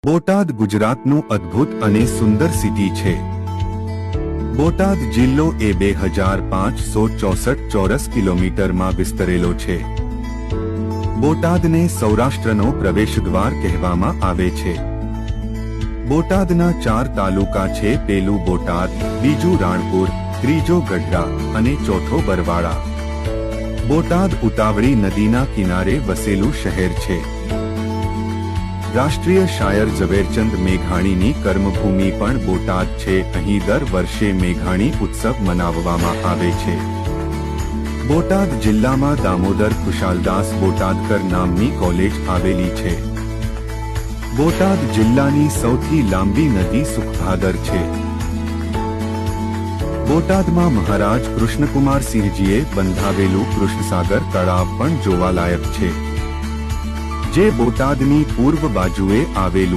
બોટાદ ગુજરાતનું અદ્ભુત અને સુંદર સિટી છે। બોટાદ જિલ્લો એ 2564 ચોરસ કિલોમીટરમાં વિસ્તરેલો છે। બોટાદને સૌરાષ્ટ્રનો પ્રવેશદ્વાર કહેવામાં આવે છે। બોટાદના 4 તાલુકા છે, પેલું બોટાદ, બીજું રાણપુર, ત્રીજો ગઢડા અને ચોથો બરવાળા। બોટાદ ઉતાવળી નદીના કિનારે વસેલું શહેર છે। રાષ્ટ્રીય શાયર ઝવેરચંદ મેઘાણીની કર્મભૂમિ પણ બોટાદ છે। અહીં દર વર્ષે મેઘાણી ઉત્સવ મનાવવામાં આવે છે। બોટાદ જિલ્લામાં દામોદર ખુશાલદાસ બોટાદકર નામની કોલેજ આવેલી છે। બોટાદ જિલ્લાની સૌથી લાંબી નદી સુખભાદર છે। બોટાદમાં મહારાજ કૃષ્ણકુમારસિંહજીએ બંધાવેલું કૃષ્ણસાગર તળાવ પણ જોવાલાયક છે, જે બોટાદની પૂર્વ બાજુએ આવેલું